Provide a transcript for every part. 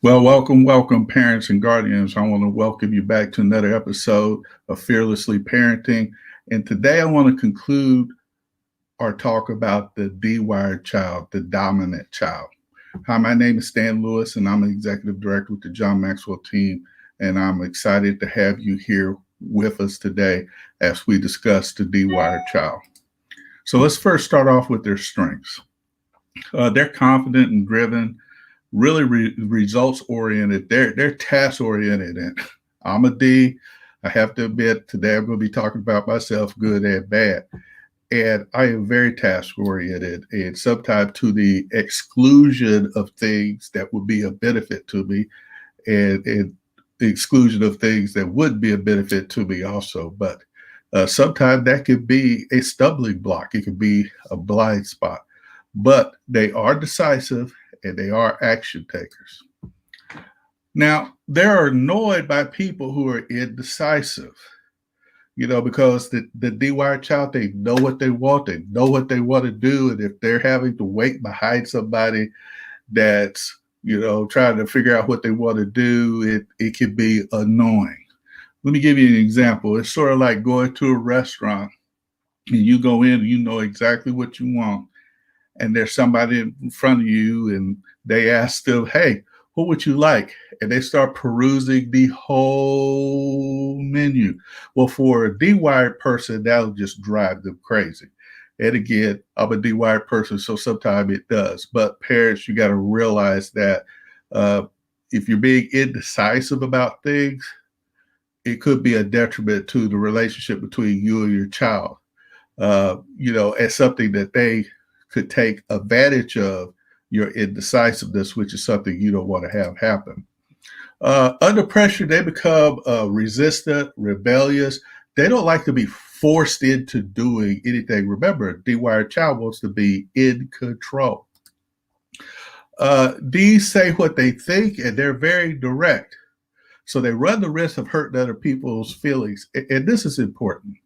Well, welcome, parents and guardians. I want to welcome you back to another episode of Fearlessly Parenting. And today I want to conclude our talk about the D-wired child, the dominant child. Hi, my name is Stan Lewis, and I'm an executive director with the John Maxwell team. And I'm excited to have you here with us today as we discuss the D-wired child. So let's first start off with their strengths. They're confident and driven, really results oriented. They're task oriented, and I'm a D. I have to admit today I'm going to be talking about myself, good and bad. And I am very task oriented, and sometimes to the exclusion of things that would be a benefit to me, and the exclusion of things that would be a benefit to me also. But sometimes that could be a stumbling block. It could be a blind spot. But they are decisive and they are action takers. Now, they're annoyed by people who are indecisive, because the D-wired child, they know what they want to do. And if they're having to wait behind somebody that's, trying to figure out what they want to do, it can be annoying. Let me give you an example. It's sort of like going to a restaurant and you go in and you know exactly what you want. And there's somebody in front of you and they ask them, hey, what would you like? And they start perusing the whole menu. Well, for a D-wired person, that'll just drive them crazy. And again, I'm a D-wired person, so sometimes it does. But parents, you got to realize that if you're being indecisive about things, it could be a detriment to the relationship between you and your child. As something that they could take advantage of your indecisiveness, which is something you don't want to have happen. Under pressure, they become resistant, rebellious. They don't like to be forced into doing anything. Remember, a D-wired child wants to be in control. D's say what they think, and they're very direct. So they run the risk of hurting other people's feelings. And this is important.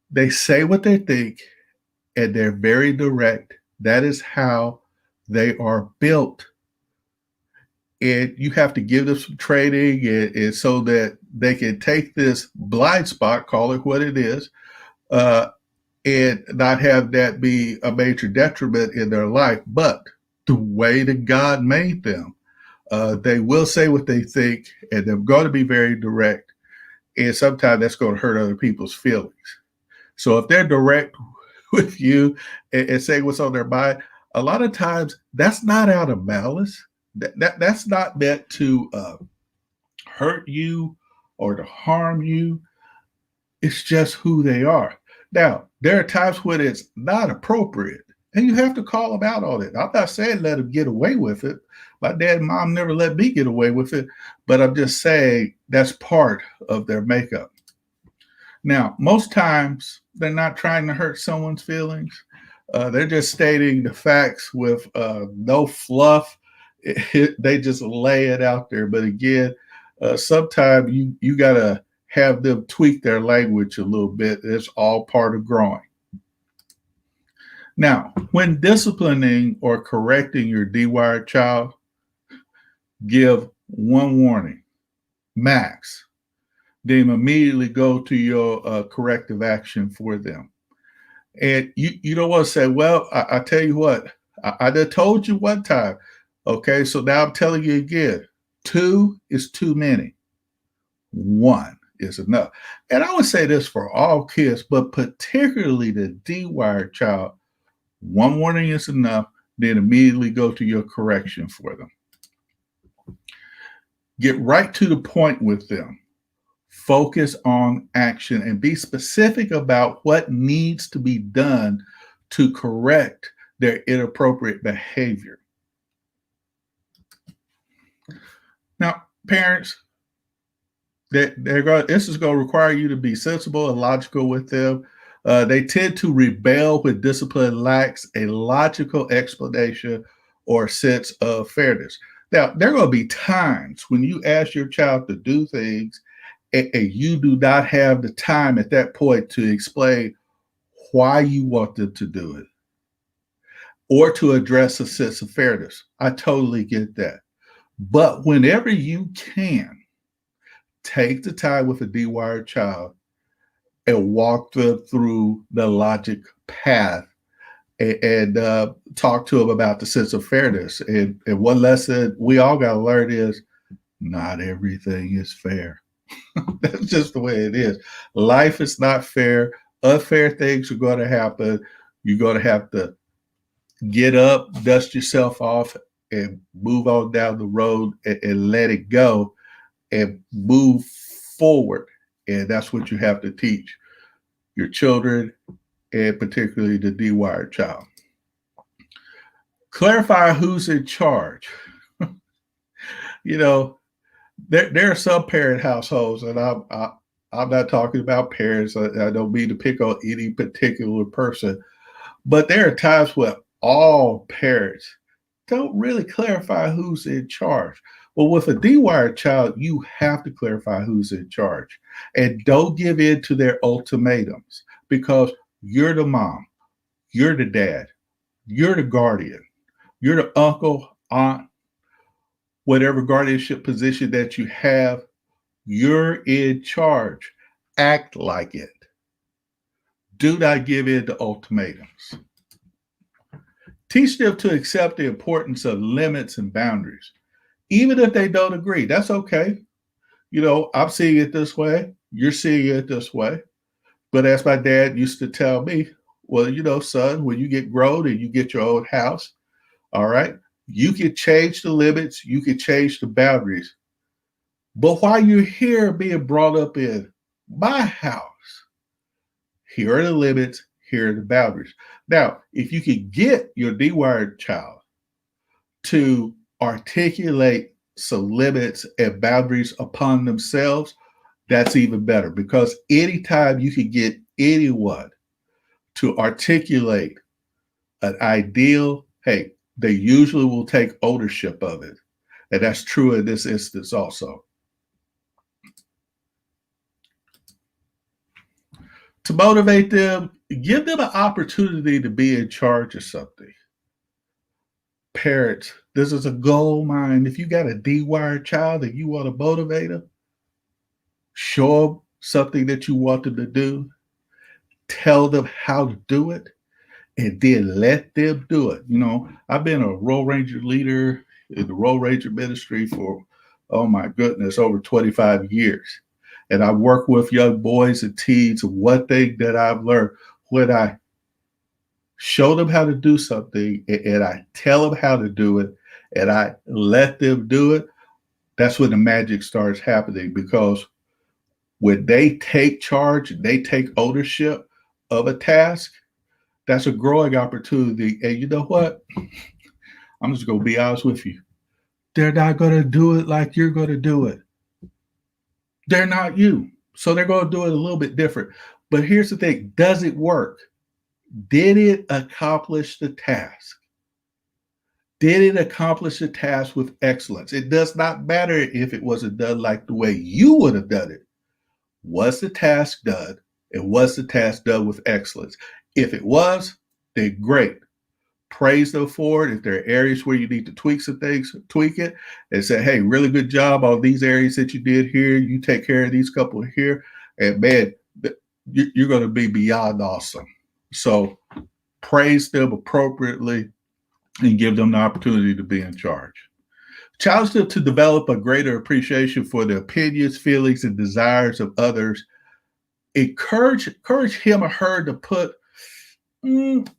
They say what they think, and they're very direct. That is how they are built. And you have to give them some training and so that they can take this blind spot, call it what it is, and not have that be a major detriment in their life. But the way that God made them, they will say what they think, and they're going to be very direct. And sometimes that's going to hurt other people's feelings. So if they're direct with you and say what's on their mind, a lot of times that's not out of malice. That's not meant to hurt you or to harm you. It's just who they are. Now, there are times when it's not appropriate, and you have to call them out on it. I'm not saying let them get away with it. My dad and mom never let me get away with it, but I'm just saying that's part of their makeup. Now, most times they're not trying to hurt someone's feelings. They're just stating the facts with no fluff. They just lay it out there. But again, sometimes you got to have them tweak their language a little bit. It's all part of growing. Now, when disciplining or correcting your D-wired child, give one warning, max. Then immediately go to your corrective action for them. And you don't want to say, well, I tell you what, I done told you one time. Okay, so now I'm telling you again, 2 is too many. 1 is enough. And I would say this for all kids, but particularly the D-wired child, 1 warning is enough, then immediately go to your correction for them. Get right to the point with them. Focus on action and be specific about what needs to be done to correct their inappropriate behavior. Now, parents, this is going to require you to be sensible and logical with them. They tend to rebel when discipline lacks a logical explanation or sense of fairness. Now, there are going to be times when you ask your child to do things and you do not have the time at that point to explain why you want them to do it or to address a sense of fairness. I totally get that. But whenever you can, take the time with a dewired child and walk them through the logic path and talk to them about the sense of fairness. And one lesson we all got to learn is not everything is fair. That's just the way it is. Life is not fair. Unfair things are going to happen. You're going to have to get up, dust yourself off, and move on down the road and let it go and move forward. And that's what you have to teach your children, and particularly the dewired child. Clarify who's in charge. You know, there are some parent households, and I'm not talking about parents. I don't mean to pick on any particular person, but there are times where all parents don't really clarify who's in charge. Well, with a dewired child, you have to clarify who's in charge, and don't give in to their ultimatums, because you're the mom, you're the dad, you're the guardian, you're the uncle, aunt, whatever guardianship position that you have, you're in charge. Act like it. Do not give in to ultimatums. Teach them to accept the importance of limits and boundaries, even if they don't agree. That's okay. You know, I'm seeing it this way. You're seeing it this way. But as my dad used to tell me, well, you know, son, when you get grown and you get your own house, all right, you can change the limits, you can change the boundaries. But while you're here being brought up in my house, here are the limits, here are the boundaries. Now, if you can get your dewired child to articulate some limits and boundaries upon themselves, that's even better, because anytime you can get anyone to articulate an ideal, hey, they usually will take ownership of it. And that's true in this instance also. To motivate them, give them an opportunity to be in charge of something. Parents, this is a gold mine. If you got a dewired child and you want to motivate them, show them something that you want them to do, tell them how to do it, and then let them do it. You know, I've been a Road Ranger leader in the Road Ranger ministry for, oh my goodness, over 25 years. And I work with young boys and teens. One thing that I've learned, when I show them how to do something and I tell them how to do it and I let them do it, that's when the magic starts happening. Because when they take charge, they take ownership of a task, that's a growing opportunity. And you know what? I'm just going to be honest with you. They're not going to do it like you're going to do it. They're not you. So they're going to do it a little bit different. But here's the thing. Does it work? Did it accomplish the task? Did it accomplish the task with excellence? It does not matter if it wasn't done like the way you would have done it. Was the task done? And was the task done with excellence? If it was, then great. Praise them for it. If there are areas where you need to tweak some things, tweak it and say, hey, really good job on these areas that you did here. You take care of these couple here. And man, you're going to be beyond awesome. So praise them appropriately and give them the opportunity to be in charge. Challenge them to develop a greater appreciation for the opinions, feelings, and desires of others. Encourage him or her to put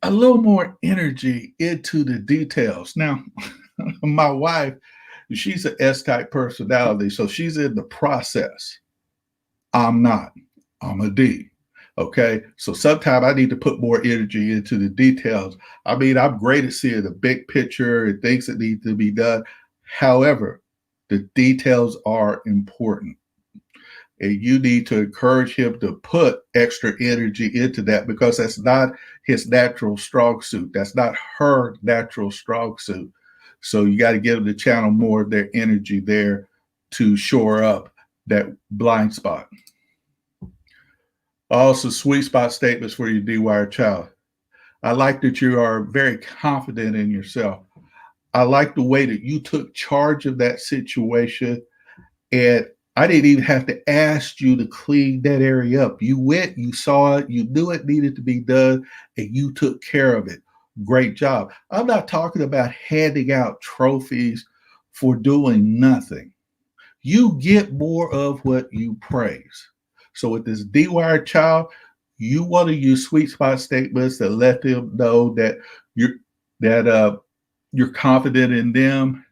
a little more energy into the details. Now, my wife, she's an S-type personality, so she's in the process. I'm not. I'm a D. Okay, so sometimes I need to put more energy into the details. I mean, I'm great at seeing the big picture and things that need to be done. However, the details are important. And you need to encourage him to put extra energy into that, because that's not his natural strong suit. That's not her natural strong suit. So you got to give them to channel more of their energy there to shore up that blind spot. Also, sweet spot statements for your dewired child. I like that you are very confident in yourself. I like the way that you took charge of that situation. And I didn't even have to ask you to clean that area up. You went, you saw it, you knew it needed to be done, and you took care of it. Great job. I'm not talking about handing out trophies for doing nothing. You get more of what you praise. So with this D-wired child, you want to use sweet spot statements that let them know that you're that you're confident in them,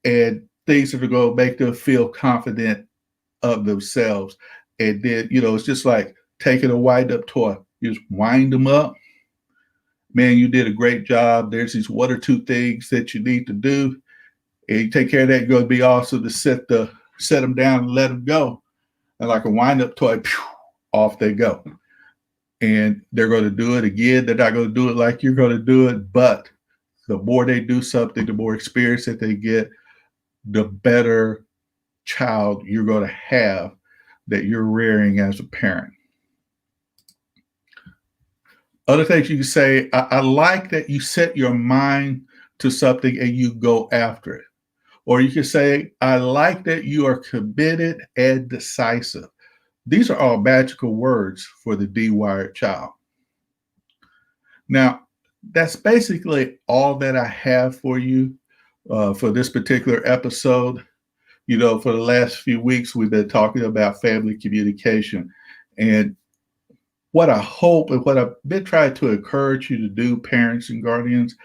and things that are going to make them feel confident of themselves. And then, it's just like taking a wind up toy. You just wind them up. Man, you did a great job. There's these one or two things that you need to do. And you take care of that, you're going to be awesome to set them down and let them go. And like a wind up toy, off they go. And they're going to do it again. They're not going to do it like you're going to do it. But the more they do something, the more experience that they get, the better child you're going to have that you're rearing as a parent. Other things you can say, I like that you set your mind to something and you go after it. Or you can say, I like that you are committed and decisive. These are all magical words for the D-wired child. Now, that's basically all that I have for you for this particular episode. For the last few weeks, we've been talking about family communication. And what I hope and what I've been trying to encourage you to do, parents and guardians,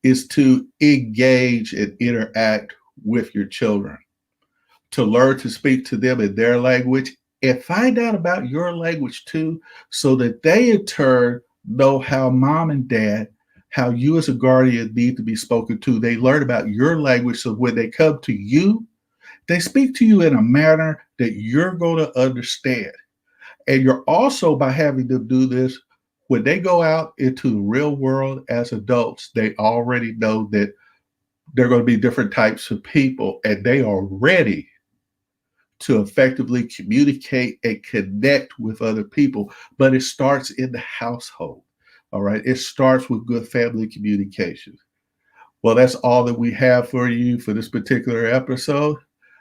is to engage and interact with your children, to learn to speak to them in their language and find out about your language too, so that they in turn know how mom and dad, how you as a guardian need to be spoken to. They learn about your language so when they come to you, they speak to you in a manner that you're going to understand. And you're also, by having them do this, when they go out into the real world as adults, they already know that there are going to be different types of people, and they are ready to effectively communicate and connect with other people. But it starts in the household. All right. It starts with good family communication. Well, that's all that we have for you for this particular episode.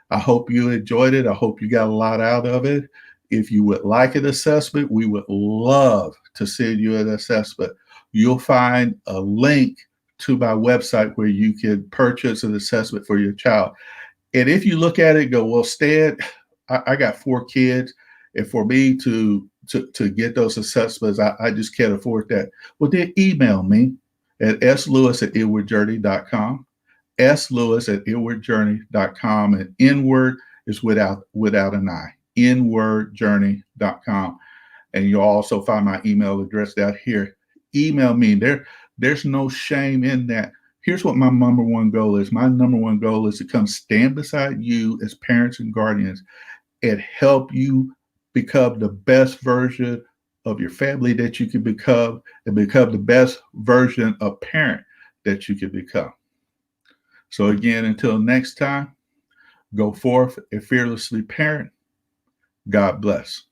I hope you enjoyed it. I hope you got a lot out of it. If you would like an assessment, we would love to send you an assessment. You'll find a link to my website where you can purchase an assessment for your child. And if you look at it and go, well, Stan, I got 4 kids, and for me to get those assessments, I just can't afford that. Well, then email me at slewis@inwardjourney.com, slewis@inwardjourney.com, and inward is without an I, inwardjourney.com. And you'll also find my email address down here. Email me. There's no shame in that. Here's what my number one goal is. My number one goal is to come stand beside you as parents and guardians and help you become the best version of your family that you can become, and become the best version of parent that you can become. So again, until next time, go forth and fearlessly parent. God bless.